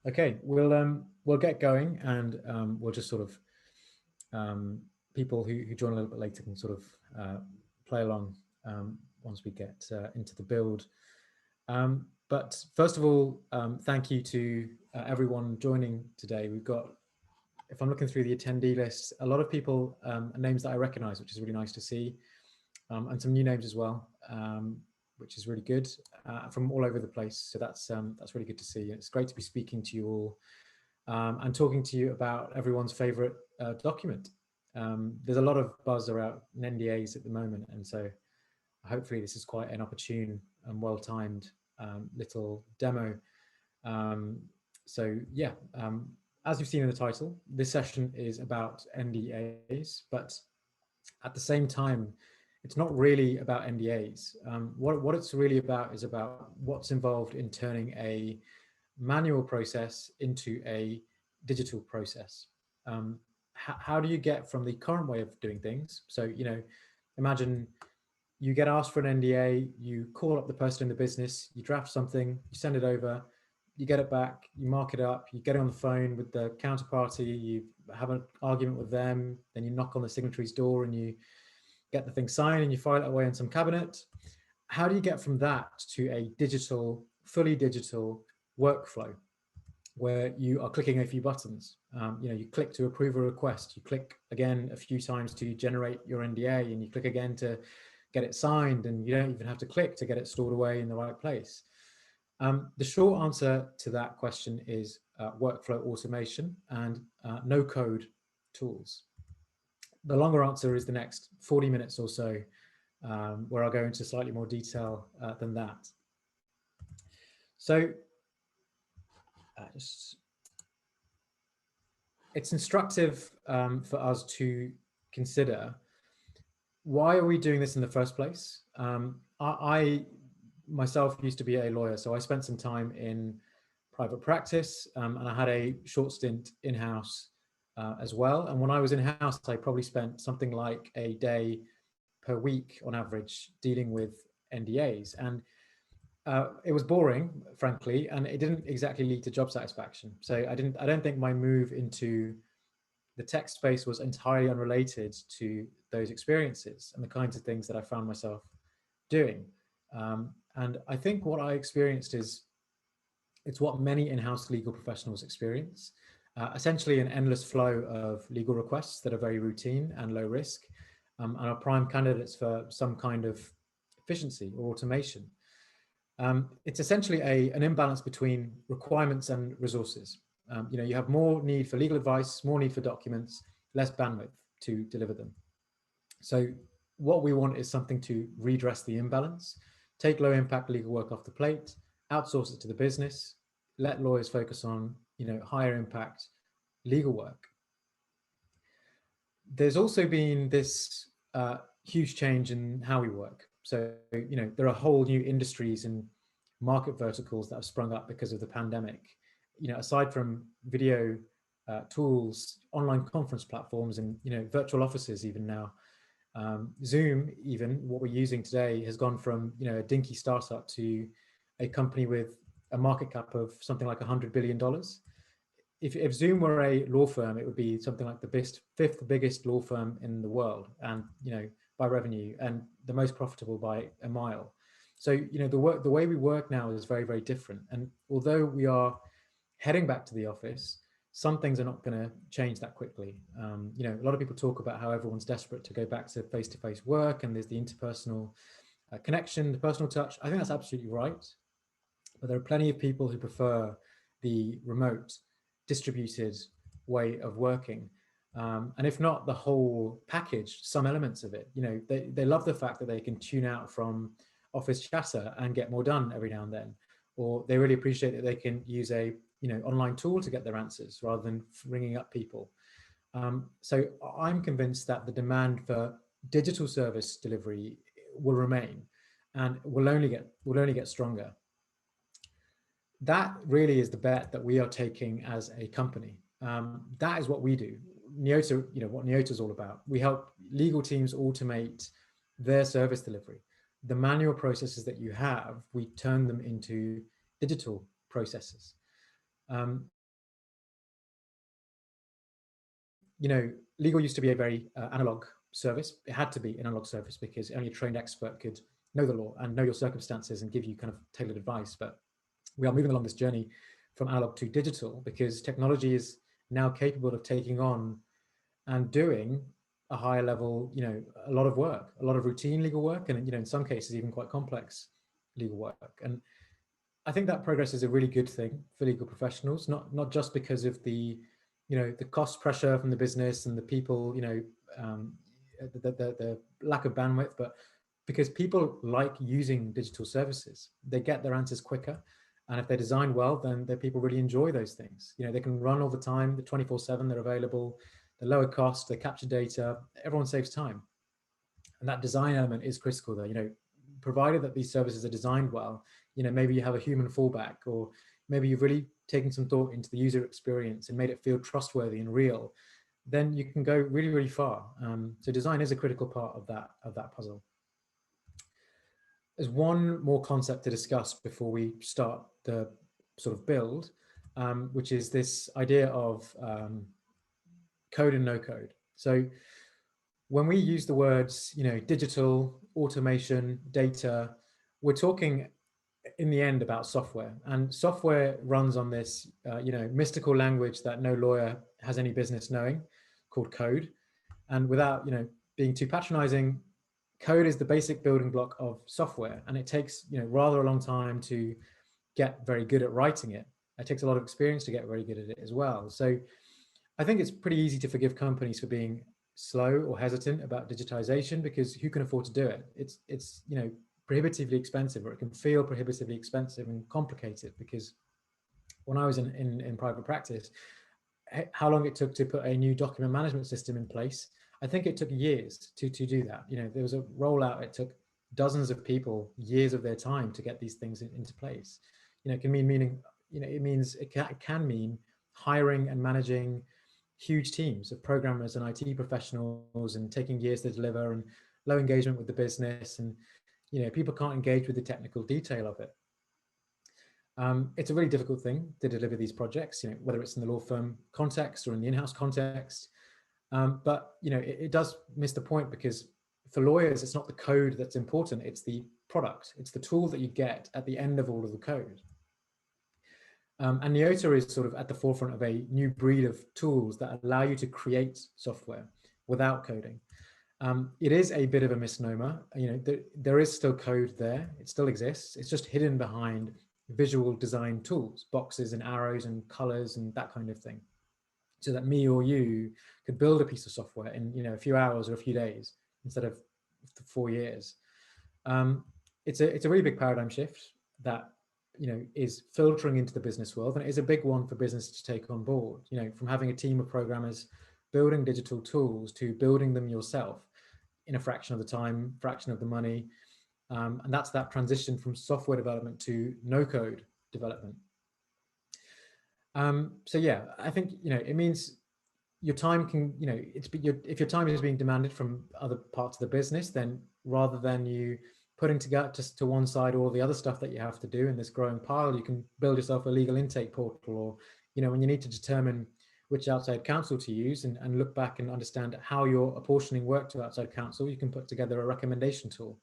Okay, we'll get going, and we'll just sort of people who join a little bit later can sort of play along once we get into the build. But first of all, thank you to everyone joining today. We've got, if I'm looking through the attendee list, a lot of people names that I recognize, which is really nice to see, and some new names as well, which is really good, from all over the place. So that's really good to see. It's great to be speaking to you all and talking to you about everyone's favorite document. There's a lot of buzz around NDAs at the moment, and so hopefully this is quite an opportune and well-timed little demo. So yeah, as you've seen in the title, this session is about NDAs, but at the same time, it's not really about NDAs. What it's really about is about what's involved in turning a manual process into a digital process. How do you get from the current way of doing things? So, imagine you get asked for an NDA, you call up the person in the business, you draft something, you send it over, you get it back, you mark it up, you get on the phone with the counterparty, you have an argument with them, then you knock on the signatory's door and you get the thing signed and you file it away in some cabinet. How do you get from that to a digital, fully digital workflow where you are clicking a few buttons? You click to approve a request, you click again a few times to generate your NDA, and you click again to get it signed, and you don't even have to click to get it stored away in the right place. The short answer to that question is workflow automation and no-code tools. The longer answer is the next 40 minutes or so, where I'll go into slightly more detail than that. So it's instructive for us to consider, why are we doing this in the first place? I myself used to be a lawyer, so I spent some time in private practice, and I had a short stint in-house as well. And when I was in-house, I probably spent something like a day per week on average dealing with NDAs. And it was boring, frankly, and it didn't exactly lead to job satisfaction. So I don't think my move into the tech space was entirely unrelated to those experiences and the kinds of things that I found myself doing. And I think what I experienced is, it's what many in-house legal professionals experience, essentially an endless flow of legal requests that are very routine and low risk, and are prime candidates for some kind of efficiency or automation. It's essentially an imbalance between requirements and resources. You have more need for legal advice, more need for documents, less bandwidth to deliver them. So what we want is something to redress the imbalance, take low impact legal work off the plate, outsource it to the business, let lawyers focus on higher impact legal work. There's also been this huge change in how we work. So there are whole new industries and market verticals that have sprung up because of the pandemic. Aside from video tools, online conference platforms, and virtual offices even now. Zoom, even what we're using today, has gone from a dinky startup to a company with a market cap of something like $100 billion. If Zoom were a law firm, it would be something like the fifth biggest law firm in the world, and by revenue, and the most profitable by a mile. So the way we work now is very, very different. And although we are heading back to the office, some things are not going to change that quickly. A lot of people talk about how everyone's desperate to go back to face-to-face work, and there's the interpersonal connection, the personal touch. I think that's absolutely right. But there are plenty of people who prefer the remote, distributed way of working. And if not the whole package, some elements of it. They love the fact that they can tune out from office chatter and get more done every now and then. Or they really appreciate that they can use a online tool to get their answers rather than ringing up people. So I'm convinced that the demand for digital service delivery will remain, and will only get stronger. That really is the bet that we are taking as a company. That is what we do. Neota, what Neota is all about. We help legal teams automate their service delivery. The manual processes that you have, we turn them into digital processes. legal used to be a very analog service. It had to be an analog service because only a trained expert could know the law and know your circumstances and give you kind of tailored advice. But we are moving along this journey from analog to digital because technology is now capable of taking on and doing a higher level, a lot of work, a lot of routine legal work, and in some cases even quite complex legal work. And I think that progress is a really good thing for legal professionals, not just because of the cost pressure from the business and the people, the lack of bandwidth, but because people like using digital services. They get their answers quicker. And if they're designed well, then the people really enjoy those things. They can run all the time, the 24/7, they're available, they're lower cost, they capture data, everyone saves time. And that design element is critical there, provided that these services are designed well, maybe you have a human fallback, or maybe you've really taken some thought into the user experience and made it feel trustworthy and real, then you can go really, really far. So design is a critical part of that puzzle. There's one more concept to discuss before we start the sort of build, which is this idea of code and no code. So when we use the words, digital, automation, data, we're talking in the end about software, and software runs on this, mystical language that no lawyer has any business knowing, called code. And without, being too patronizing, code is the basic building block of software, and it takes, rather a long time to get very good at writing it. It takes a lot of experience to get very good at it as well. So I think it's pretty easy to forgive companies for being slow or hesitant about digitization, because who can afford to do it? It's prohibitively expensive, or it can feel prohibitively expensive and complicated. Because when I was in private practice, how long it took to put a new document management system in place, I think it took years to do that. There was a rollout, it took dozens of people years of their time to get these things into place. It can mean it can mean hiring and managing huge teams of programmers and IT professionals, and taking years to deliver, and low engagement with the business, and people can't engage with the technical detail of it. It's a really difficult thing to deliver these projects, whether it's in the law firm context or in the in-house context. But it does miss the point, because for lawyers, it's not the code that's important, it's the product, it's the tool that you get at the end of all of the code. And Neota is sort of at the forefront of a new breed of tools that allow you to create software without coding. It is a bit of a misnomer. There is still code there. It still exists. It's just hidden behind visual design tools, boxes and arrows and colors and that kind of thing, so that me or you could build a piece of software in a few hours or a few days instead of 4 years. It's a really big paradigm shift that is filtering into the business world, and it is a big one for business to take on board. From having a team of programmers building digital tools to building them yourself in a fraction of the time, fraction of the money, and that's that transition from software development to no code development. So yeah, I think it means your time can if your time is being demanded from other parts of the business, then rather than you putting together just to one side all the other stuff that you have to do in this growing pile, you can build yourself a legal intake portal, or when you need to determine which outside counsel to use, and look back and understand how you're apportioning work to outside counsel, you can put together a recommendation tool.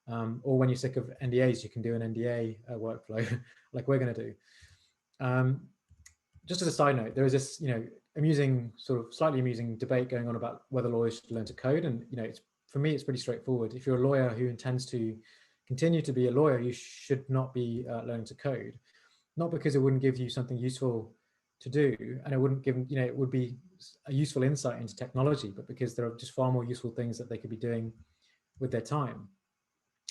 Or when you're sick of NDAs, you can do an NDA workflow like we're going to do. Just as a side note, there is this slightly amusing debate going on about whether lawyers should learn to code, and for me, it's pretty straightforward. If you're a lawyer who intends to continue to be a lawyer, you should not be learning to code. Not because it wouldn't give you something useful to do, and it wouldn't give, it would be a useful insight into technology, but because there are just far more useful things that they could be doing with their time.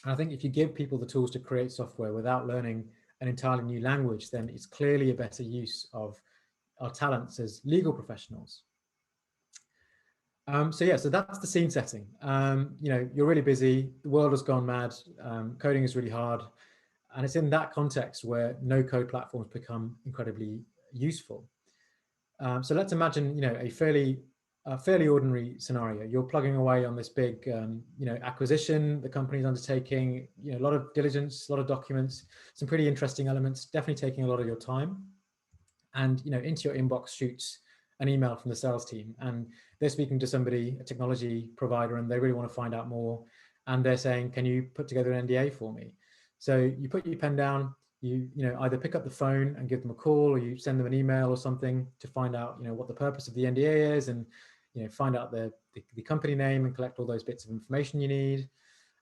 And I think if you give people the tools to create software without learning an entirely new language, then it's clearly a better use of our talents as legal professionals. So yeah, so that's the scene setting. You're really busy, the world has gone mad, coding is really hard, and it's in that context where no-code platforms become incredibly useful. So let's imagine, a fairly ordinary scenario. You're plugging away on this big, acquisition the company's undertaking. A lot of diligence, a lot of documents, some pretty interesting elements, definitely taking a lot of your time. And into your inbox shoots an email from the sales team, and they're speaking to somebody, a technology provider, and they really want to find out more. And they're saying, can you put together an NDA for me? So you put your pen down, you either pick up the phone and give them a call, or you send them an email or something to find out, what the purpose of the NDA is, and, find out the company name and collect all those bits of information you need.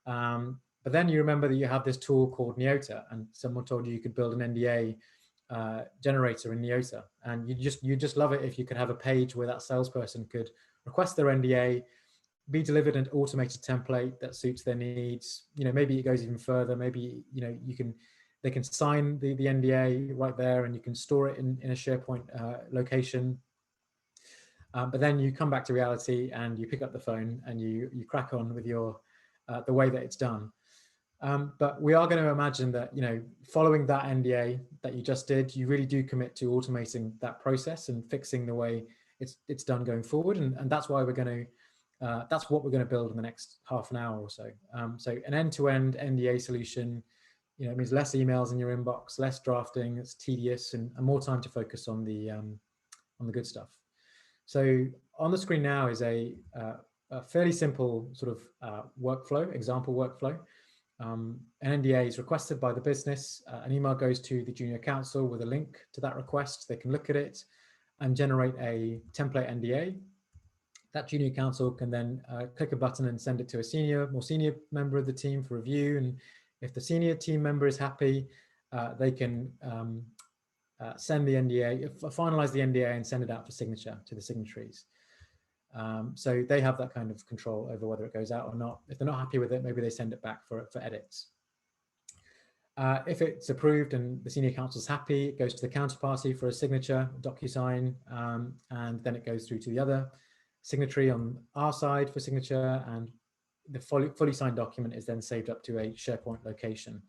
But then you remember that you have this tool called Neota, and someone told you could build an NDA generator in Neota, and you just love it if you could have a page where that salesperson could request their NDA, be delivered an automated template that suits their needs. Maybe it goes even further. Maybe they can sign the NDA right there, and you can store it in a SharePoint location. But then you come back to reality and you pick up the phone and you crack on with your the way that it's done. But we are going to imagine that, following that NDA that you just did, you really do commit to automating that process and fixing the way it's done going forward. And that's why we're going to, that's what we're going to build in the next half an hour or so. So an end-to-end NDA solution, it means less emails in your inbox, less drafting, it's tedious, and more time to focus on the good stuff. So on the screen now is a fairly simple sort of workflow, example workflow. An NDA is requested by the business. An email goes to the junior counsel with a link to that request. They can look at it and generate a template NDA. That junior counsel can then click a button and send it to a more senior member of the team for review. And if the senior team member is happy, they can send the NDA, finalize the NDA and send it out for signature to the signatories. So they have that kind of control over whether it goes out or not. If they're not happy with it, maybe they send it back for edits. If it's approved and the senior counsel is happy, it goes to the counterparty for a signature, DocuSign, and then it goes through to the other signatory on our side for signature, and the fully signed document is then saved up to a SharePoint location.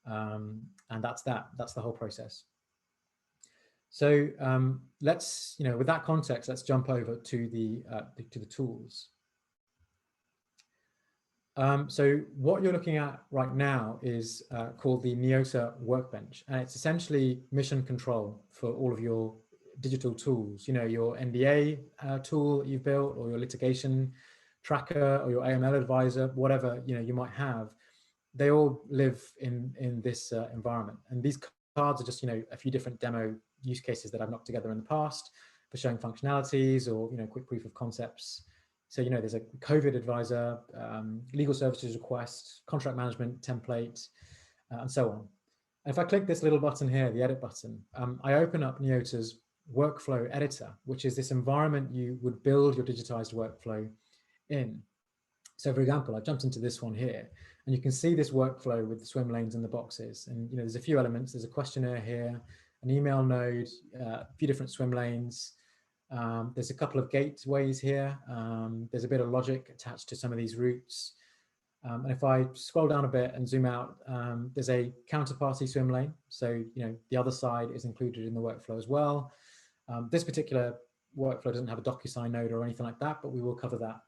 And that's the whole process. So let's, with that context, let's jump over to the tools. So what you're looking at right now is called the Miosa Workbench, and it's essentially mission control for all of your digital tools. Your NDA tool that you've built, or your litigation tracker, or your AML advisor, whatever you might have. They all live in this environment, and these cards are just a few different demo use cases that I've knocked together in the past for showing functionalities or quick proof of concepts. So there's a COVID advisor, legal services request, contract management template, and so on. And if I click this little button here, the edit button, I open up Neota's workflow editor, which is this environment you would build your digitized workflow in. So for example, I jumped into this one here, and you can see this workflow with the swim lanes and the boxes. And there's a few elements. There's a questionnaire here, an email node, a few different swim lanes. There's a couple of gateways here. There's a bit of logic attached to some of these routes. And if I scroll down a bit and zoom out, there's a counterparty swim lane. So, the other side is included in the workflow as well. This particular workflow doesn't have a DocuSign node or anything like that, but we will cover that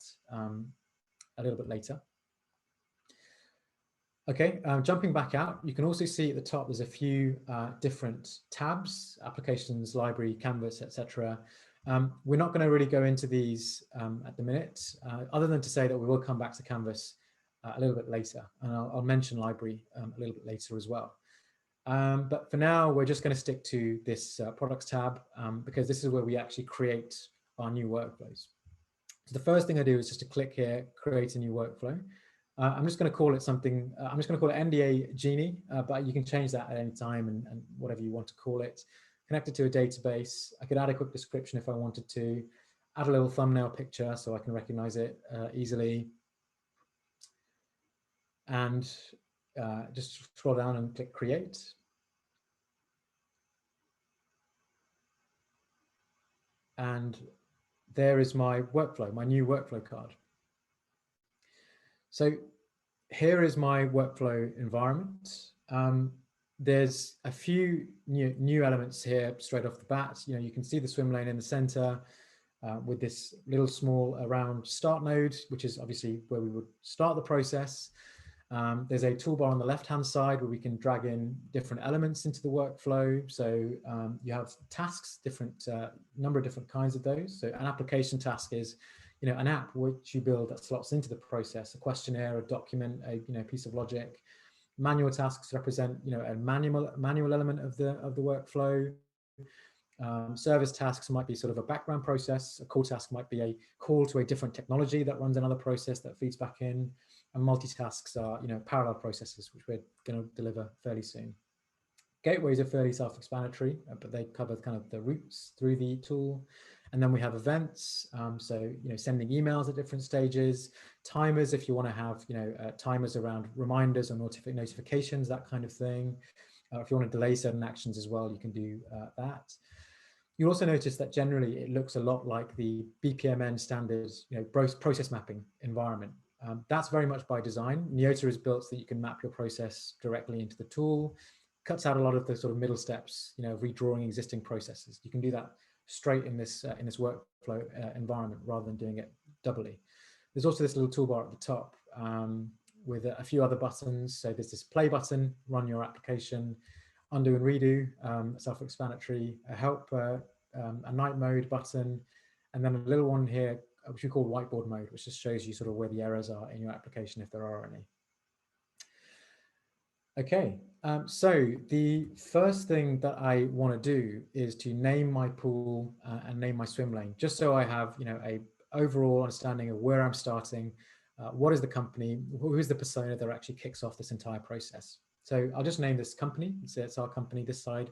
a little bit later. Okay, jumping back out, you can also see at the top there's a few different tabs: applications, library, canvas, etc. We're not going to really go into these at the minute, other than to say that we will come back to canvas a little bit later, and I'll mention library a little bit later as well. But for now, we're just going to stick to this products tab because this is where we actually create our new workflows. So the first thing I do is just to click here, create a new workflow. I'm just going to call it something, I'm just going to call it NDA Genie, but you can change that at any time and whatever you want to call it. Connect it to a database. I could add a quick description if I wanted to, add a little thumbnail picture so I can recognize it easily. And just scroll down and click create. And there is my workflow, my new workflow card. So here is my workflow environment. There's a few new elements here straight off the bat. You can see the swim lane in the center with this little small round start node, which is obviously where we would start the process. There's a toolbar on the left-hand side where we can drag in different elements into the workflow. So you have tasks, different number of different kinds of those. So an application task is, an app which you build that slots into the process, a questionnaire, a document, a piece of logic. Manual tasks represent, a manual element of the workflow. Service tasks might be sort of a background process. A call task might be a call to a different technology that runs another process that feeds back in. And multitasks are, parallel processes, which we're going to deliver fairly soon. Gateways are fairly self-explanatory, but they cover kind of the routes through the tool. And then we have events, so sending emails at different stages, timers if you want to have timers around reminders or notifications, that kind of thing. If you want to delay certain actions as well, you can do that. You'll also notice that generally it looks a lot like the BPMN standards, process mapping environment. That's very much by design. Neota is built so that you can map your process directly into the tool. Cuts out a lot of the sort of middle steps, redrawing existing processes. You can do that straight in this workflow environment rather than doing it doubly. There's also this little toolbar at the top with a few other buttons. So there's this play button, run your application, undo and redo, self-explanatory, a help, a night mode button, and then a little one here, which we call whiteboard mode, which just shows you sort of where the errors are in your application if there are any. Okay, so the first thing that I want to do is to name my pool and name my swim lane, just so I have, a overall understanding of where I'm starting, what is the company, who is the persona that actually kicks off this entire process. So I'll just name this company, so it's our company this side,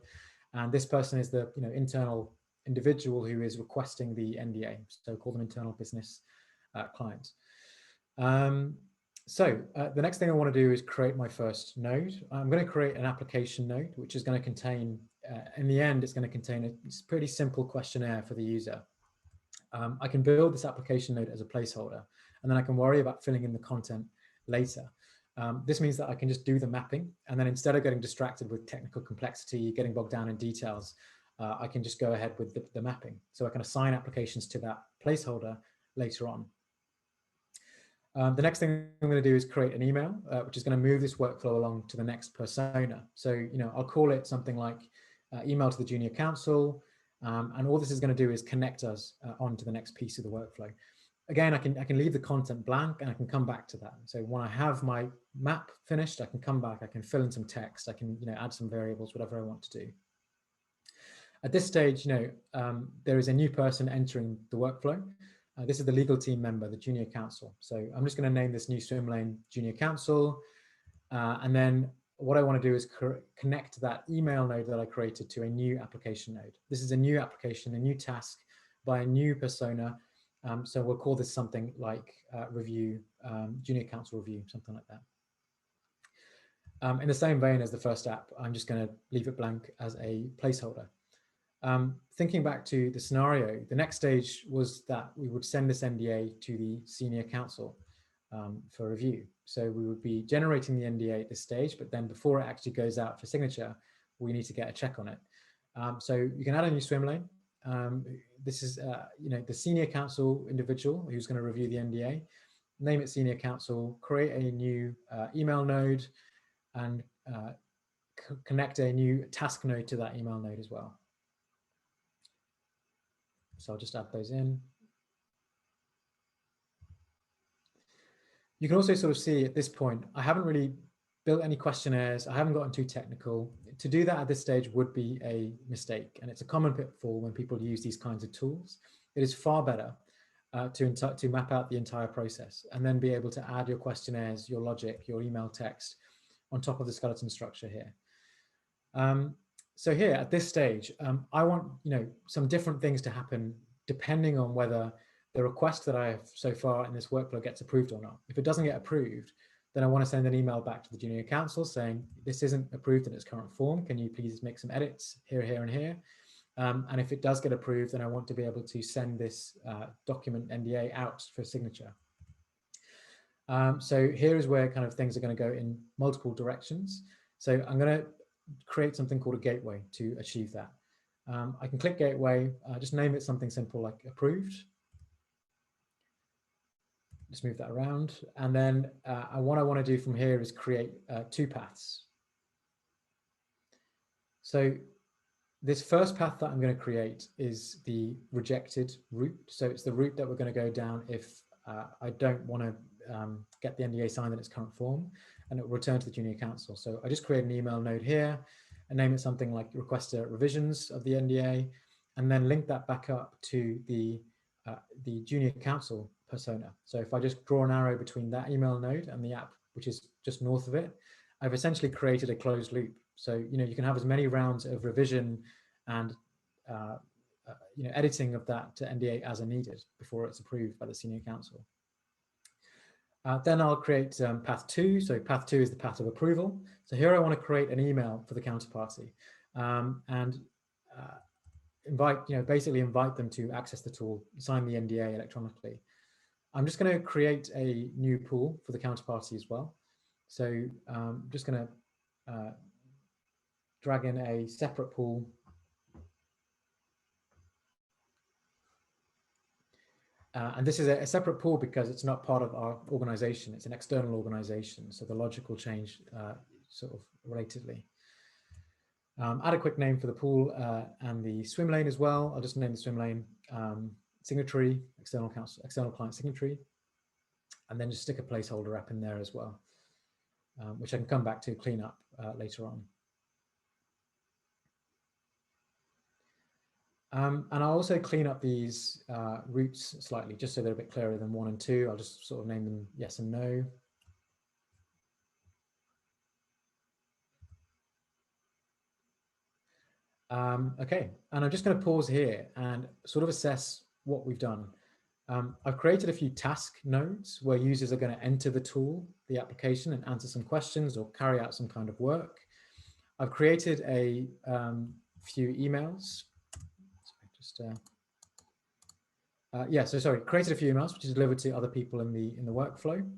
and this person is the internal individual who is requesting the NDA, so call them internal business client. So the next thing I want to do is create my first node. I'm going to create an application node, which is going to contain, in the end, it's going to contain a pretty simple questionnaire for the user. I can build this application node as a placeholder, and then I can worry about filling in the content later. This means that I can just do the mapping, and then instead of getting distracted with technical complexity, getting bogged down in details, I can just go ahead with the mapping. So I can assign applications to that placeholder later on. The next thing I'm going to do is create an email, which is going to move this workflow along to the next persona. So, I'll call it something like email to the junior counsel. And all this is going to do is connect us on to the next piece of the workflow. Again, I can leave the content blank and I can come back to that. So when I have my map finished, I can come back, I can fill in some text, I can add some variables, whatever I want to do. At this stage, there is a new person entering the workflow. This is the legal team member, the junior counsel. So I'm just going to name this new swim lane junior counsel. And then what I want to do is connect that email node that I created to a new application node. This is a new application, a new task by a new persona. So we'll call this something like review, junior counsel review, something like that. In the same vein as the first app, I'm just going to leave it blank as a placeholder. Thinking back to the scenario, the next stage was that we would send this NDA to the senior counsel for review. So we would be generating the NDA at this stage, but then before it actually goes out for signature, we need to get a check on it. So you can add a new swim lane. This is the senior counsel individual who's going to review the NDA. Name it senior counsel, create a new email node, and connect a new task node to that email node as well. So I'll just add those in. You can also sort of see at this point, I haven't really built any questionnaires. I haven't gotten too technical. To do that at this stage would be a mistake. And it's a common pitfall when people use these kinds of tools. It is far better to map out the entire process and then be able to add your questionnaires, your logic, your email text on top of the skeleton structure here. So here at this stage, I want some different things to happen depending on whether the request that I have so far in this workflow gets approved or not. If it doesn't get approved, then I want to send an email back to the junior counsel saying, this isn't approved in its current form. Can you please make some edits here, here, and here? And if it does get approved, then I want to be able to send this document NDA out for signature. So here is where kind of things are going to go in multiple directions. So I'm going to create something called a gateway to achieve that. I can click gateway, just name it something simple like approved. just move that around. And then what I want to do from here is create two paths. So this first path that I'm going to create is the rejected route. So it's the route that we're going to go down if I don't want to get the NDA signed in its current form, and it will return to the junior counsel. So I just create an email node here and name it something like request revisions of the NDA, and then link that back up to the junior counsel persona. So if I just draw an arrow between that email node and the app, which is just north of it, I've essentially created a closed loop. So, you can have as many rounds of revision and editing of that NDA as are needed before it's approved by the senior counsel. Then I'll create path 2. So path 2 is the path of approval. So here I want to create an email for the counterparty and basically invite them to access the tool, sign the NDA electronically. I'm just going to create a new pool for the counterparty as well. So I'm just going to drag in a separate pool. And this is a separate pool because it's not part of our organization. It's an external organization. So the logic will change sort of relatedly. Add a quick name for the pool and the swim lane as well. I'll just name the swim lane signatory, external client signatory, and then just stick a placeholder app in there as well, which I can come back to clean up later on. And I'll also clean up these routes slightly, just so they're a bit clearer than 1 and 2. I'll just sort of name them yes and no. Okay, and I'm just going to pause here and sort of assess what we've done. I've created a few task nodes where users are going to enter the tool, the application, and answer some questions or carry out some kind of work. I've created a few emails. Created a few emails which is delivered to other people in the workflow.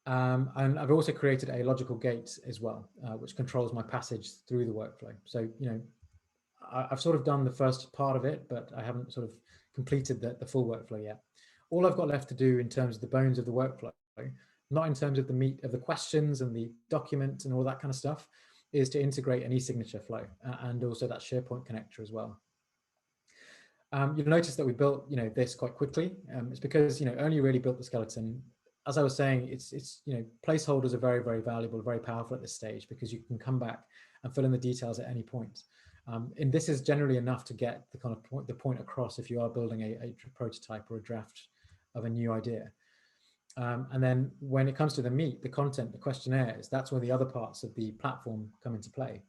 And I've also created a logical gate as well, which controls my passage through the workflow. So, I've sort of done the first part of it, but I haven't sort of completed the full workflow yet. All I've got left to do in terms of the bones of the workflow, not in terms of the meat of the questions and the document and all that kind of stuff, is to integrate an e-signature flow and also that Sharepoint connector as well. You'll notice that we built, this quite quickly. It's because, only really built the skeleton. As I was saying, it's placeholders are very, very valuable, very powerful at this stage because you can come back and fill in the details at any point. And this is generally enough to get the kind of point across if you are building a prototype or a draft of a new idea. And then when it comes to the meat, the content, the questionnaires, that's where the other parts of the platform come into play.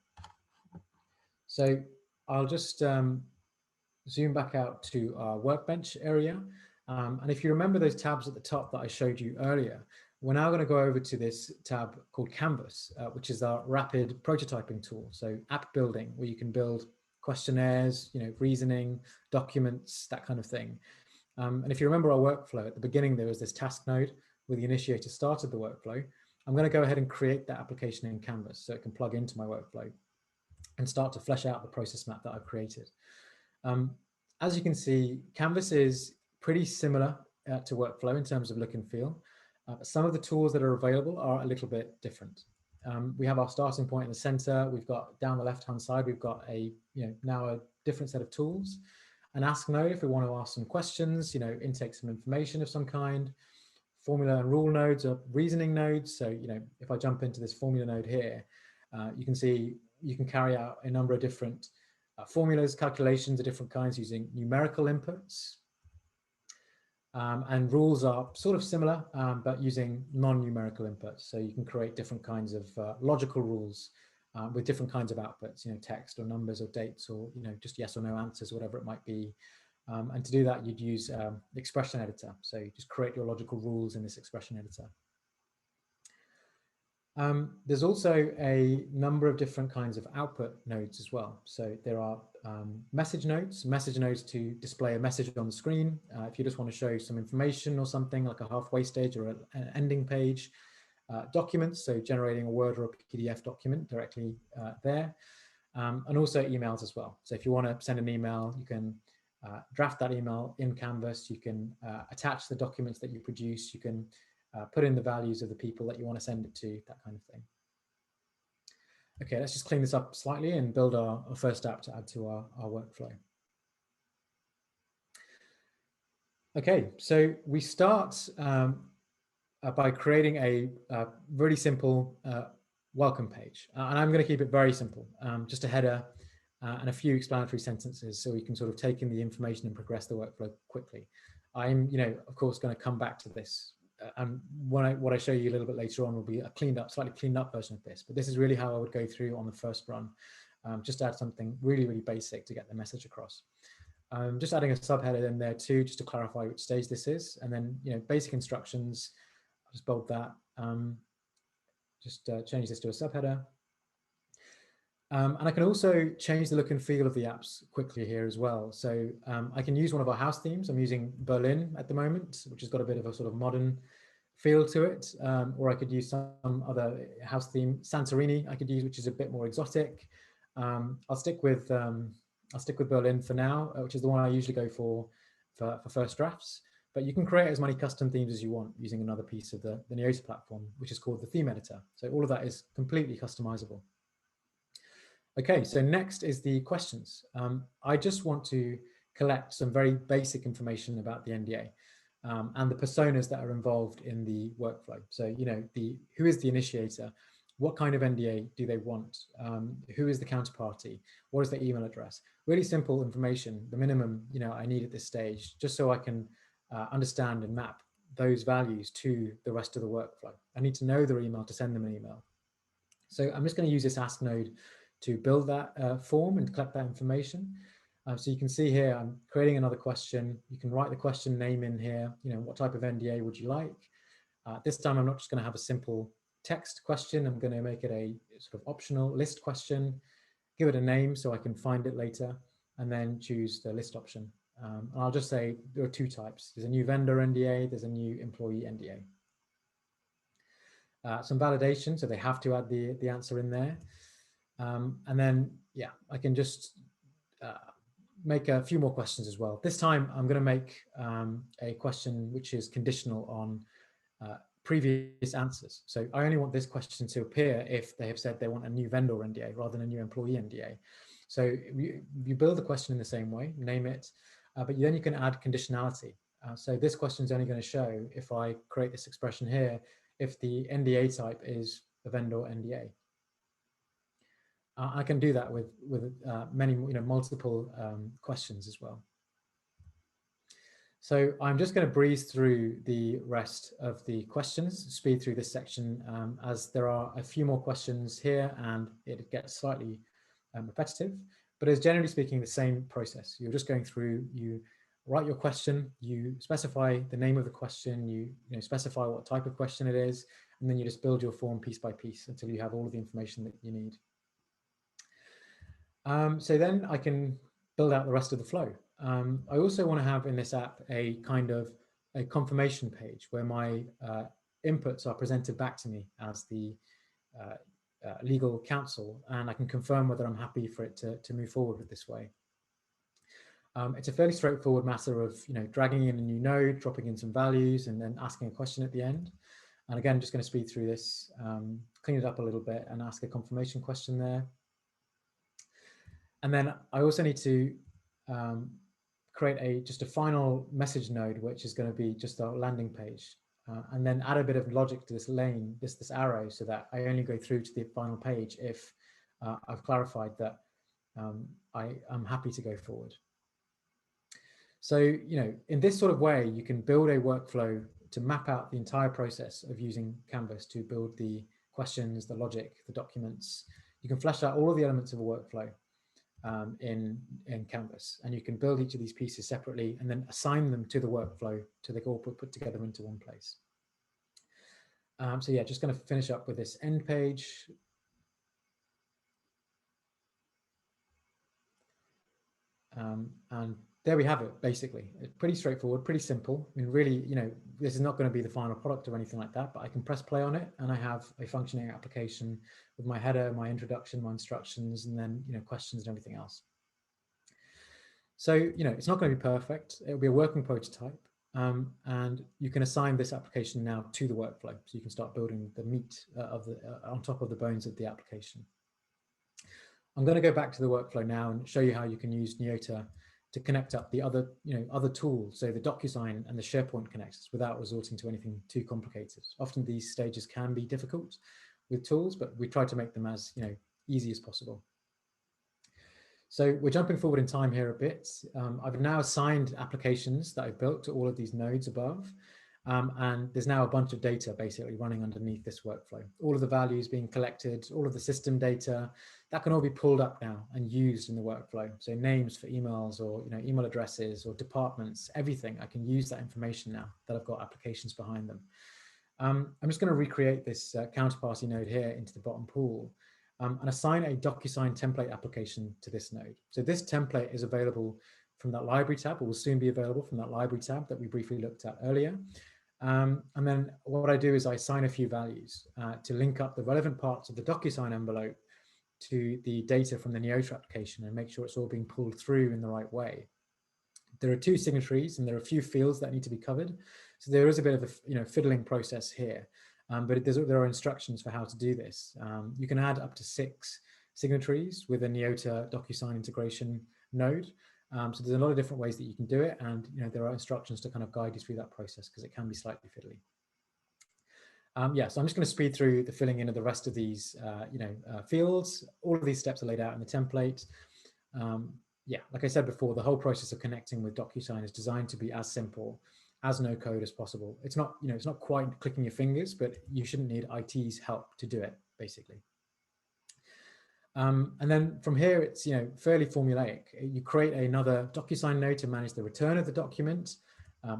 So I'll just zoom back out to our workbench area. And if you remember those tabs at the top that I showed you earlier, we're now going to go over to this tab called Canvas, which is our rapid prototyping tool. So app building, where you can build questionnaires, reasoning, documents, that kind of thing. And if you remember our workflow, at the beginning, there was this task node where the initiator started the workflow. I'm going to go ahead and create that application in Canvas so it can plug into my workflow and start to flesh out the process map that I've created. As you can see, Canvas is pretty similar to workflow in terms of look and feel. Some of the tools that are available are a little bit different. We have our starting point in the center. We've got down the left-hand side, we've got now a different set of tools. An ask node if we want to ask some questions, intake some information of some kind. Formula and rule nodes are reasoning nodes. So, if I jump into this formula node here, you can see you can carry out a number of different formulas, calculations of different kinds using numerical inputs. And rules are sort of similar, but using non-numerical inputs. So you can create different kinds of logical rules with different kinds of outputs, text or numbers or dates or, just yes or no answers, whatever it might be. And to do that, you'd use the expression editor. So you just create your logical rules in this expression editor. There's also a number of different kinds of output nodes as well. So there are message nodes to display a message on the screen. If you just want to show some information or something like a halfway stage or an ending page. Documents, so generating a Word or a PDF document directly there. And also emails as well. So if you want to send an email, you can draft that email in Canvas. You can attach the documents that you produce. You can put in the values of the people that you want to send it to, that kind of thing. Okay, let's just clean this up slightly and build our first app to add to our workflow. Okay, so we start by creating a really simple welcome page. And I'm going to keep it very simple, just a header and a few explanatory sentences so we can sort of take in the information and progress the workflow quickly. I'm, of course, going to come back to this. And what I show you a little bit later on will be a slightly cleaned up version of this. But this is really how I would go through on the first run. Just add something really, really basic to get the message across. Just adding a subheader in there too, just to clarify which stage this is. And then, basic instructions. I'll just bold that. Change this to a subheader. And I can also change the look and feel of the apps quickly here as well. So I can use one of our house themes. I'm using Berlin at the moment, which has got a bit of a sort of modern feel to it. Or I could use some other house theme. Santorini I could use, which is a bit more exotic. I'll stick with Berlin for now, which is the one I usually go for first drafts. But you can create as many custom themes as you want using another piece of the Neota platform, which is called the theme editor. So all of that is completely customizable. Okay, so next is the questions. I just want to collect some very basic information about the NDA and the personas that are involved in the workflow. So, who is the initiator? What kind of NDA do they want? Who is the counterparty? What is their email address? Really simple information, the minimum, I need at this stage, just so I can understand and map those values to the rest of the workflow. I need to know their email to send them an email. So I'm just going to use this Ask node to build that form and collect that information. So you can see here, I'm creating another question. You can write the question name in here. What type of NDA would you like? This time, I'm not just going to have a simple text question. I'm going to make it a sort of optional list question, give it a name so I can find it later, and then choose the list option. And I'll just say there are two types. There's a new vendor NDA, there's a new employee NDA. Some validation, so they have to add the answer in there. And then, I can just make a few more questions as well. This time, I'm going to make a question which is conditional on previous answers. So I only want this question to appear if they have said they want a new vendor NDA rather than a new employee NDA. So you build the question in the same way, name it, but then you can add conditionality. So this question is only going to show if I create this expression here, if the NDA type is a vendor NDA. I can do that with many, multiple questions as well. So I'm just going to breeze through the rest of the questions, speed through this section, as there are a few more questions here and it gets slightly repetitive, but it's generally speaking the same process. You're just going through, you write your question, you specify the name of the question, you specify what type of question it is, and then you just build your form piece by piece until you have all of the information that you need. So then I can build out the rest of the flow. I also want to have in this app a kind of a confirmation page where my inputs are presented back to me as the legal counsel, and I can confirm whether I'm happy for it to move forward with this way. It's a fairly straightforward matter of dragging in a new node, dropping in some values, and then asking a question at the end. And again, I'm just going to speed through this, clean it up a little bit, and ask a confirmation question there. And then I also need to create just a final message node, which is going to be just our landing page, and then add a bit of logic to this lane, this arrow, so that I only go through to the final page if I've clarified that I'm happy to go forward. So, in this sort of way, you can build a workflow to map out the entire process of using Canvas to build the questions, the logic, the documents. You can flesh out all of the elements of a workflow in Canvas, and you can build each of these pieces separately and then assign them to the workflow so they can all put together into one place. So yeah, just going to finish up with this end page. And there we have it, basically. It's pretty straightforward, pretty simple. I mean, really, this is not going to be the final product or anything like that, but I can press play on it and I have a functioning application with my header, my introduction, my instructions, and then, questions and everything else. So, it's not going to be perfect. It'll be a working prototype. And you can assign this application now to the workflow. So you can start building the meat on top of the bones of the application. I'm going to go back to the workflow now and show you how you can use Neota to connect up the other tools, so the DocuSign and the Sharepoint connectors, without resorting to anything too complicated. Often these stages can be difficult with tools, but we try to make them as easy as possible. So we're jumping forward in time here a bit. I've now assigned applications that I've built to all of these nodes above. And there's now a bunch of data basically running underneath this workflow. All of the values being collected, all of the system data, that can all be pulled up now and used in the workflow. So names for emails or email addresses or departments, everything. I can use that information now that I've got applications behind them. I'm just going to recreate this counterparty node here into the bottom pool and assign a DocuSign template application to this node. So this template is available from that library tab, or will soon be available from that library tab that we briefly looked at earlier. And then what I do is I assign a few values to link up the relevant parts of the DocuSign envelope to the data from the Neota application and make sure it's all being pulled through in the right way. There are 2 signatories and there are a few fields that need to be covered. So there is a bit of a fiddling process here, but there are instructions for how to do this. You can add up to 6 signatories with a Neota DocuSign integration node. So there's a lot of different ways that you can do it, and there are instructions to kind of guide you through that process because it can be slightly fiddly. Yeah, so I'm just going to speed through the filling in of the rest of these fields. All of these steps are laid out in the template. Yeah, like I said before, the whole process of connecting with DocuSign is designed to be as simple, as no code as possible. It's not it's not quite clicking your fingers, but you shouldn't need IT's help to do it, basically. And then from here, it's fairly formulaic. You create another DocuSign node to manage the return of the document.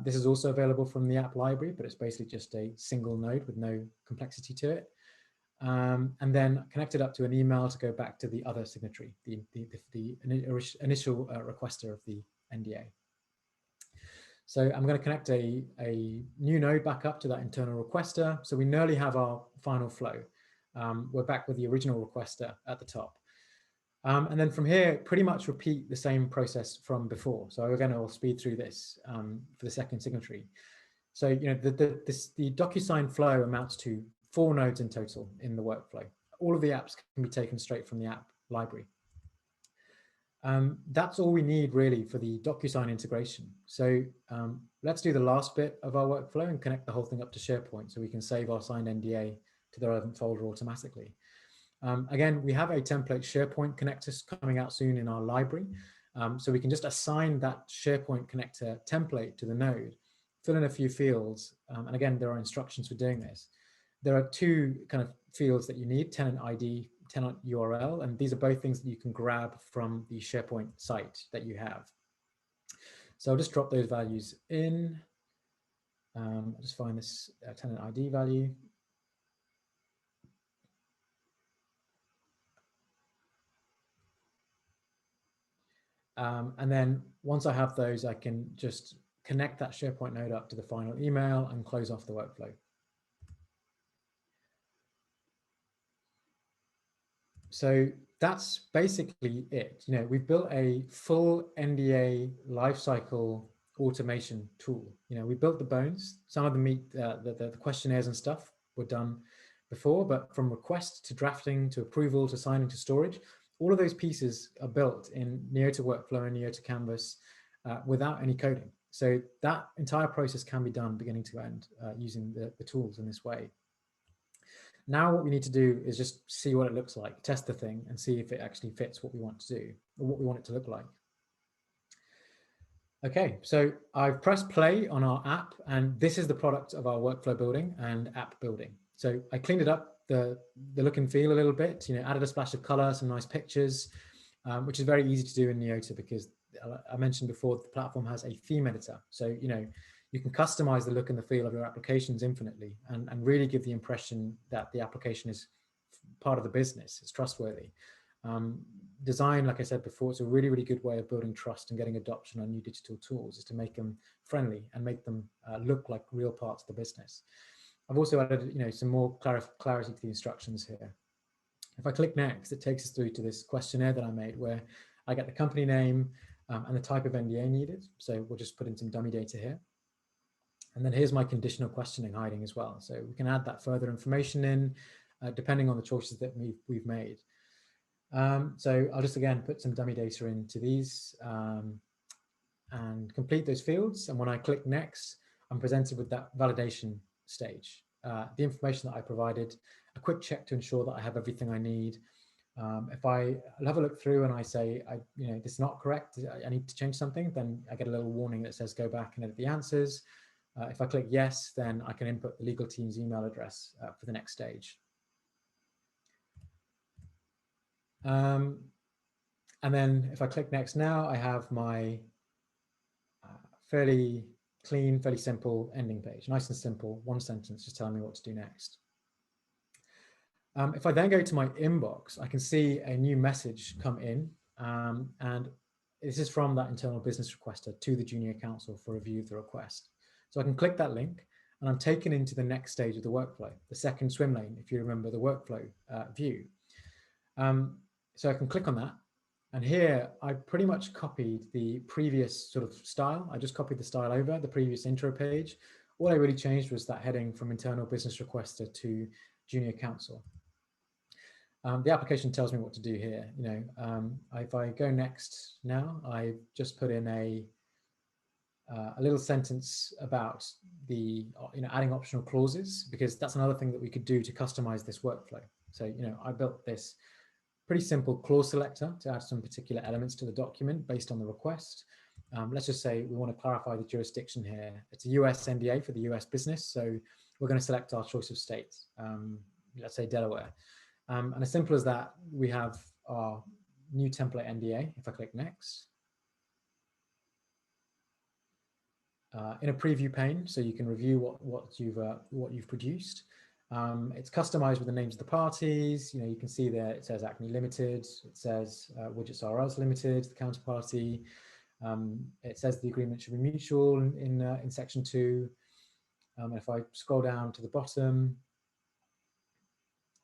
This is also available from the app library, but it's basically just a single node with no complexity to it. And then connect it up to an email to go back to the other signatory, the initial requester of the NDA. So I'm going to connect a new node back up to that internal requester. So we nearly have our final flow. We're back with the original requester at the top. And then from here, pretty much repeat the same process from before. So again, I'll speed through this for the second signatory. So the DocuSign flow amounts to 4 nodes in total in the workflow. All of the apps can be taken straight from the app library. That's all we need really for the DocuSign integration. So let's do the last bit of our workflow and connect the whole thing up to SharePoint so we can save our signed NDA to the relevant folder automatically. Again, we have a template SharePoint connector coming out soon in our library. So we can just assign that SharePoint connector template to the node, fill in a few fields. And again, there are instructions for doing this. There are 2 kind of fields that you need, tenant ID, tenant URL, and these are both things that you can grab from the SharePoint site that you have. So I'll just drop those values in. I'll just find this tenant ID value. And then once I have those, I can just connect that SharePoint node up to the final email and close off the workflow. So that's basically it. We've built a full NDA lifecycle automation tool. We built the bones. Some of the meat, the questionnaires and stuff were done before, but from request to drafting to approval to signing to storage, all of those pieces are built in Neota Workflow and Neota Canvas without any coding. So that entire process can be done beginning to end using the tools in this way. Now what we need to do is just see what it looks like, test the thing and see if it actually fits what we want to do or what we want it to look like. Okay, so I've pressed play on our app and this is the product of our workflow building and app building. So I cleaned it up, the look and feel a little bit, added a splash of color, some nice pictures, which is very easy to do in Neota because I mentioned before the platform has a theme editor. So, you can customize the look and the feel of your applications infinitely and really give the impression that the application is part of the business, it's trustworthy. Design, like I said before, it's a really, really good way of building trust and getting adoption on new digital tools is to make them friendly and make them look like real parts of the business. I've also added, some more clarity to the instructions here. If I click next, it takes us through to this questionnaire that I made where I get the company name, and the type of NDA needed. So we'll just put in some dummy data here. And then here's my conditional questioning hiding as well. So we can add that further information in, depending on the choices that we've made. So I'll just again put some dummy data into these and complete those fields. And when I click next, I'm presented with that validation stage. The information that I provided, a quick check to ensure that I have everything I need. If I'll have a look through and I say, this is not correct, I need to change something, then I get a little warning that says go back and edit the answers. If I click yes, then I can input the legal team's email address for the next stage. And then if I click next now, I have my fairly clean, fairly simple ending page, nice and simple, one sentence, just telling me what to do next. If I then go to my inbox, I can see a new message come in, and this is from that internal business requester to the junior counsel for review of the request. So I can click that link and I'm taken into the next stage of the workflow, the second swim lane, if you remember the workflow view. So I can click on that. And here I pretty much copied the previous sort of style. I just copied the style over the previous intro page. All I really changed was that heading from internal business requester to junior counsel. The application tells me what to do here. If I go next now, I just put in a little sentence about the adding optional clauses, because that's another thing that we could do to customize this workflow. So I built this pretty simple clause selector to add some particular elements to the document based on the request. Let's just say we want to clarify the jurisdiction here. It's a US NDA for the US business, so we're going to select our choice of state. Let's say Delaware. And as simple as that, we have our new template NDA. If I click next, in a preview pane, so you can review what you've produced. It's customized with the names of the parties. You can see there it says Acme Limited. It says Widgets R Us Limited, the counterparty. It says the agreement should be mutual in section 2. If I scroll down to the bottom,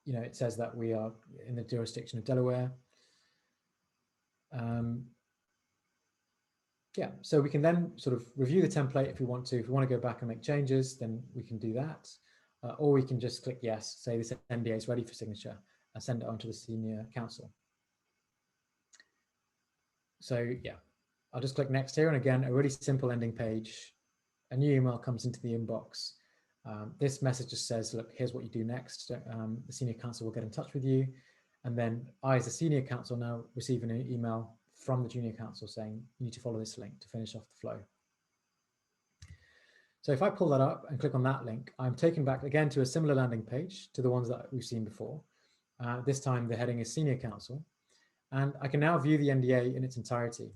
it says that we are in the jurisdiction of Delaware. Yeah, so we can then sort of review the template if we want to. If we want to go back and make changes, then we can do that. Or we can just click yes, say this NDA is ready for signature, and send it on to the senior counsel. So yeah, I'll just click next here. And again, a really simple ending page. A new email comes into the inbox. This message just says, look, here's what you do next. The senior counsel will get in touch with you. And then I, as a senior counsel, now receive an email from the junior counsel saying, you need to follow this link to finish off the flow. So if I pull that up and click on that link, I'm taken back again to a similar landing page to the ones that we've seen before. This time the heading is senior counsel. And I can now view the NDA in its entirety,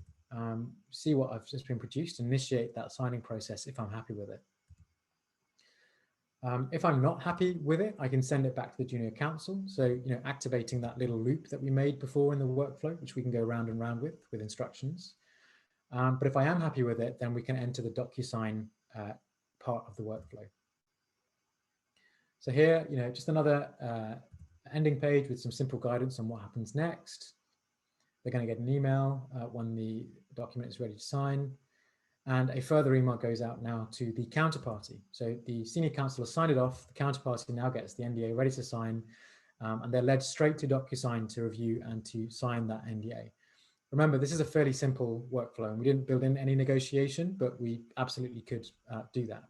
see what I've just been produced, and initiate that signing process if I'm happy with it. If I'm not happy with it, I can send it back to the junior counsel. So, activating that little loop that we made before in the workflow, which we can go round and round with instructions. But if I am happy with it, then we can enter the DocuSign part of the workflow. So here, just another ending page with some simple guidance on what happens next. They're going to get an email when the document is ready to sign. And a further email goes out now to the counterparty. So the senior counsel has signed it off. The counterparty now gets the NDA ready to sign, and they're led straight to DocuSign to review and to sign that NDA. Remember, this is a fairly simple workflow, and we didn't build in any negotiation, but we absolutely could do that.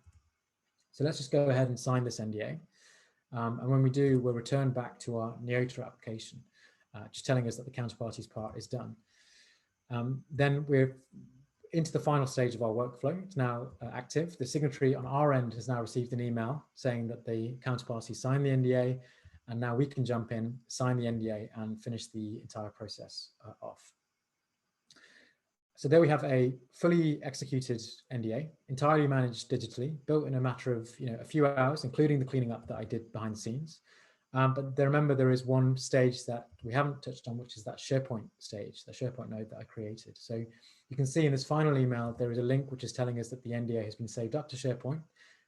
So let's just go ahead and sign this NDA. And when we do, we'll return back to our Neota application, just telling us that the counterparty's part is done. Then we're into the final stage of our workflow. It's now active. The signatory on our end has now received an email saying that the counterparty signed the NDA, and now we can jump in, sign the NDA, and finish the entire process off. So there we have a fully executed NDA, entirely managed digitally, built in a matter of a few hours, including the cleaning up that I did behind the scenes. But remember, there is one stage that we haven't touched on, which is that Sharepoint stage, the Sharepoint node that I created. So you can see in this final email, there is a link which is telling us that the NDA has been saved up to Sharepoint.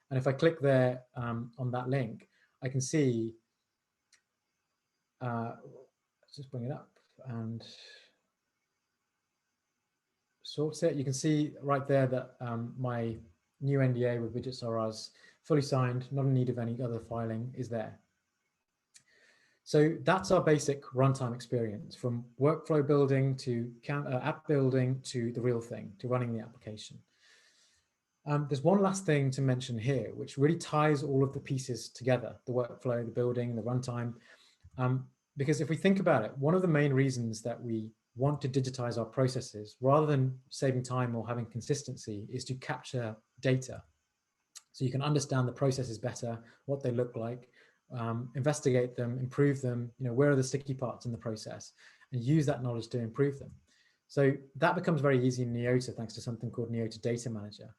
And if I click there on that link, I can see, let's just bring it up and sort it. You can see right there that my new NDA with widgets RRs fully signed, not in need of any other filing, is there. So that's our basic runtime experience, from workflow building to app building to the real thing, to running the application. There's one last thing to mention here, which really ties all of the pieces together, the workflow, the building, the runtime. Because if we think about it, one of the main reasons that we want to digitize our processes, rather than saving time or having consistency, is to capture data. So you can understand the processes better, what they look like, investigate them, improve them, where are the sticky parts in the process, and use that knowledge to improve them. So that becomes very easy in Neota thanks to something called Neota Data Manager.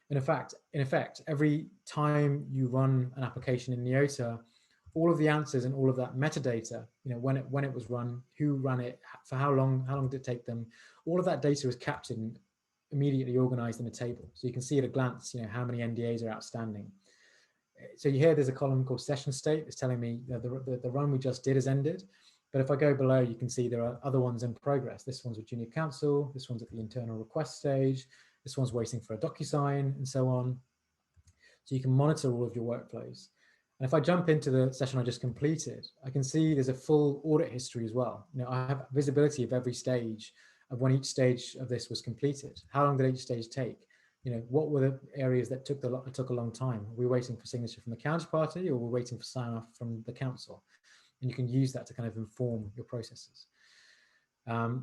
In effect, every time you run an application in Neota, all of the answers and all of that metadata, when it was run, who ran it, for how long did it take them, all of that data is captured and immediately organized in a table. So you can see at a glance, how many NDAs are outstanding. So here there's a column called session state. It's telling me the run we just did has ended. But if I go below, you can see there are other ones in progress. This one's with junior counsel. This one's at the internal request stage. This one's waiting for a DocuSign and so on. So you can monitor all of your workflows. And if I jump into the session I just completed, I can see there's a full audit history as well. I have visibility of every stage of when each stage of this was completed. How long did each stage take? What were the areas that took a long time? Are we waiting for signature from the counterparty, or we're waiting for sign off from the council? And you can use that to kind of inform your processes.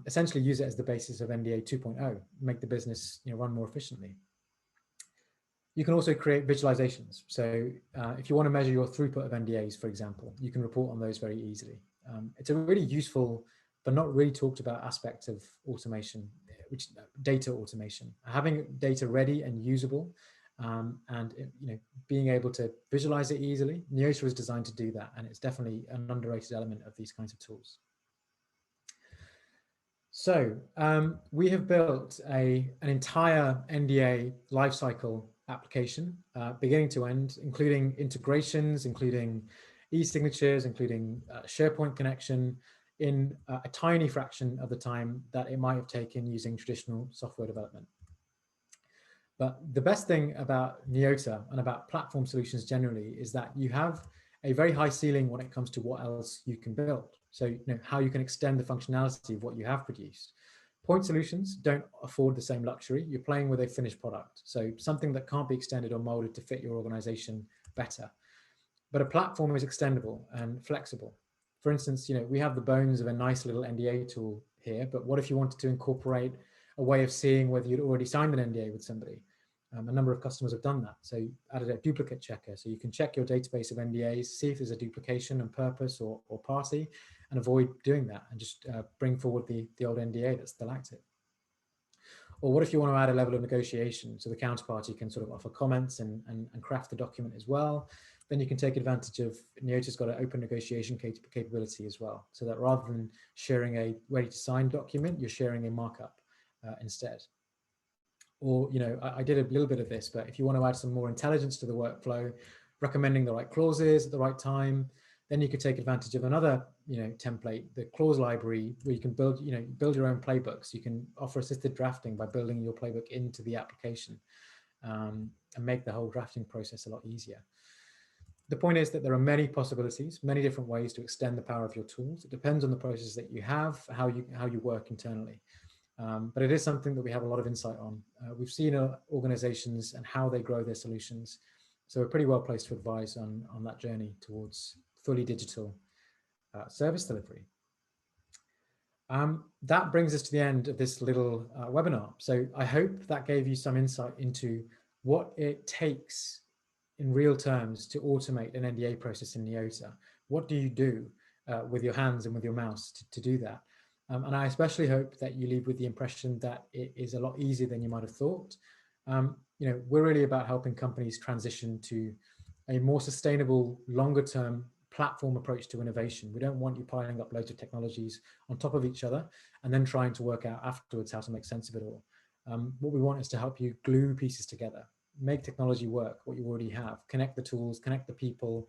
Essentially use it as the basis of NDA 2.0, make the business run more efficiently. You can also create visualizations. So if you want to measure your throughput of NDAs, for example, you can report on those very easily. It's a really useful, but not really talked about aspect of automation, which data automation. Having data ready and usable, and being able to visualize it easily. Neota is designed to do that, and it's definitely an underrated element of these kinds of tools. So we have built an entire NDA lifecycle application, beginning to end, including integrations, including e-signatures, including SharePoint connection, in a tiny fraction of the time that it might have taken using traditional software development. But the best thing about Neota and about platform solutions generally is that you have a very high ceiling when it comes to what else you can build. So how you can extend the functionality of what you have produced. Point solutions don't afford the same luxury. You're playing with a finished product. So something that can't be extended or molded to fit your organization better. But a platform is extendable and flexible. For instance, we have the bones of a nice little NDA tool here, but what if you wanted to incorporate a way of seeing whether you'd already signed an NDA with somebody? A number of customers have done that. So added a duplicate checker. So you can check your database of NDAs, see if there's a duplication and purpose or party, and avoid doing that and just bring forward the old NDA that's still active. Or what if you want to add a level of negotiation so the counterparty can sort of offer comments and craft the document as well? Then you can take advantage of, Neota's got an open negotiation capability as well. So that rather than sharing a ready to sign document, you're sharing a markup instead. Or, I did a little bit of this, but if you want to add some more intelligence to the workflow, recommending the right clauses at the right time, then you could take advantage of another, template, the clause library, where you can build your own playbooks. You can offer assisted drafting by building your playbook into the application and make the whole drafting process a lot easier. The point is that there are many possibilities, many different ways to extend the power of your tools. It depends on the processes that you have, how you work internally. But it is something that we have a lot of insight on. We've seen organizations and how they grow their solutions. So we're pretty well placed to advise on that journey towards fully digital service delivery. That brings us to the end of this little webinar. So I hope that gave you some insight into what it takes in real terms to automate an NDA process in Neota. What do you do with your hands and with your mouse to do that? And I especially hope that you leave with the impression that it is a lot easier than you might have thought. We're really about helping companies transition to a more sustainable, longer term platform approach to innovation. We don't want you piling up loads of technologies on top of each other and then trying to work out afterwards how to make sense of it all. What we want is to help you glue pieces together, make technology work, what you already have, connect the tools, connect the people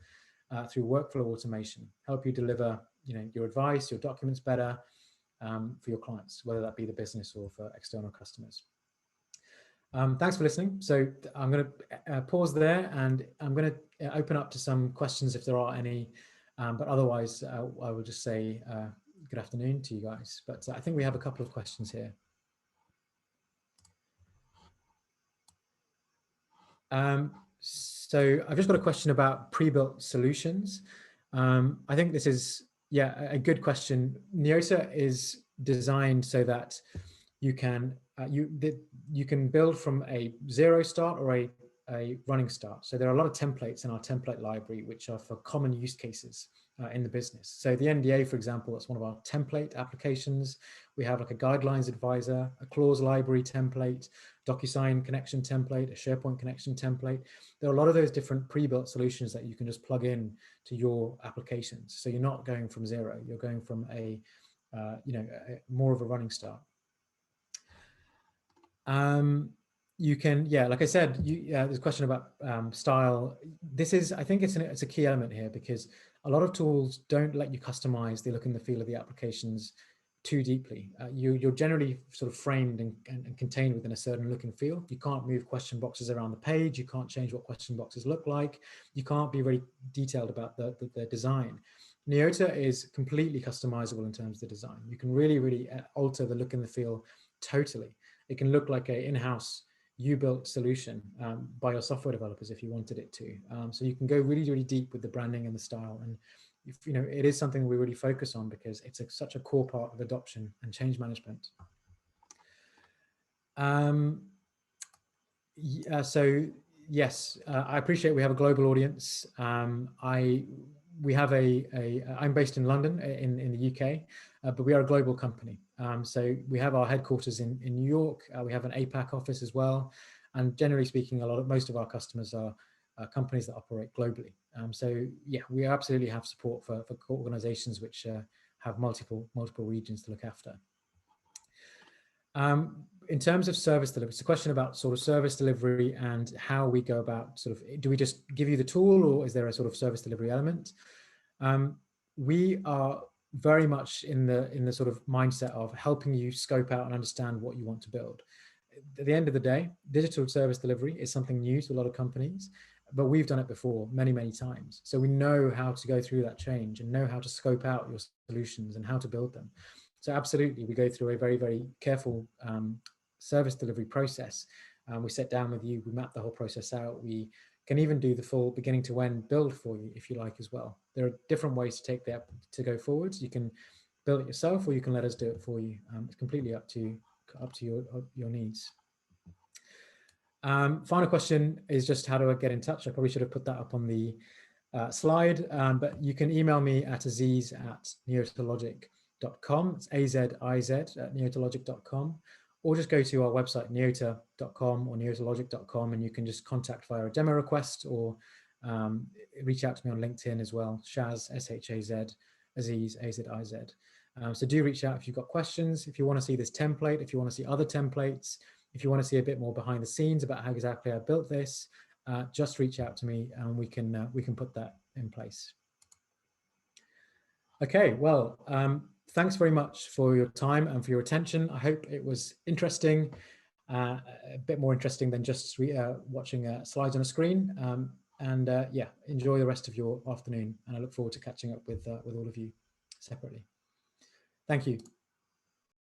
through workflow automation, help you deliver your advice, your documents better, for your clients, whether that be the business or for external customers. Thanks for listening. So I'm going to pause there, and I'm going to open up to some questions if there are any. But otherwise, I will just say good afternoon to you guys. But I think we have a couple of questions here. So I've just got a question about pre-built solutions. I think this is, a good question. Neota is designed so that you can you can build from a zero start or a running start. So there are a lot of templates in our template library which are for common use cases in the business. So the NDA, for example, that's one of our template applications. We have like a guidelines advisor, a clause library template, DocuSign connection template, a Sharepoint connection template. There are a lot of those different pre-built solutions that you can just plug in to your applications. So you're not going from zero, you're going from more of a running start. You can, like I said, there's a question about style. This is, I think it's a key element here, because a lot of tools don't let you customize the look and the feel of the applications too deeply. You're generally sort of framed and contained within a certain look and feel. You can't move question boxes around the page. You can't change what question boxes look like. You can't be very detailed about the design. Neota is completely customizable in terms of the design. You can really alter the look and the feel totally. It can look like an in-house you-built solution by your software developers if you wanted it to. So you can go really deep with the branding and the style. And it is something we really focus on because it's such a core part of adoption and change management. So yes, I appreciate we have a global audience. We have I'm based in London in the UK, but we are a global company. So we have our headquarters in New York. We have an APAC office as well. And generally speaking, most of our customers are companies that operate globally. So yeah, we absolutely have support for organizations which have multiple regions to look after. In terms of service delivery, it's a question about sort of service delivery and how we go about do we just give you the tool, or is there a sort of service delivery element? We are very much in the sort of mindset of helping you scope out and understand what you want to build. At the end of the day, digital service delivery is something new to a lot of companies, but we've done it before many times. So we know how to go through that change and know how to scope out your solutions and how to build them. So absolutely, we go through a very careful service delivery process. We sit down with you, we map the whole process out. We can even do the full beginning to end build for you if you like as well. There are different ways to take that to go forwards. You can build it yourself, or you can let us do it for you. It's completely up to your needs. Final question is just how do I get in touch? I probably should have put that up on the slide, but you can email me at aziz@neotalogic.com. It's aziz@neotalogic.com, or just go to our website, neota.com or neotalogic.com, and you can just contact via a demo request, or reach out to me on LinkedIn as well, Shaz, S-H-A-Z, Aziz, A-Z-I-Z. So do reach out if you've got questions, if you want to see this template, if you want to see other templates, if you want to see a bit more behind the scenes about how exactly I built this, just reach out to me and we can put that in place. Okay, well, thanks very much for your time and for your attention. I hope it was interesting, a bit more interesting than just watching slides on a screen. Yeah, enjoy the rest of your afternoon, and I look forward to catching up with all of you separately. Thank you.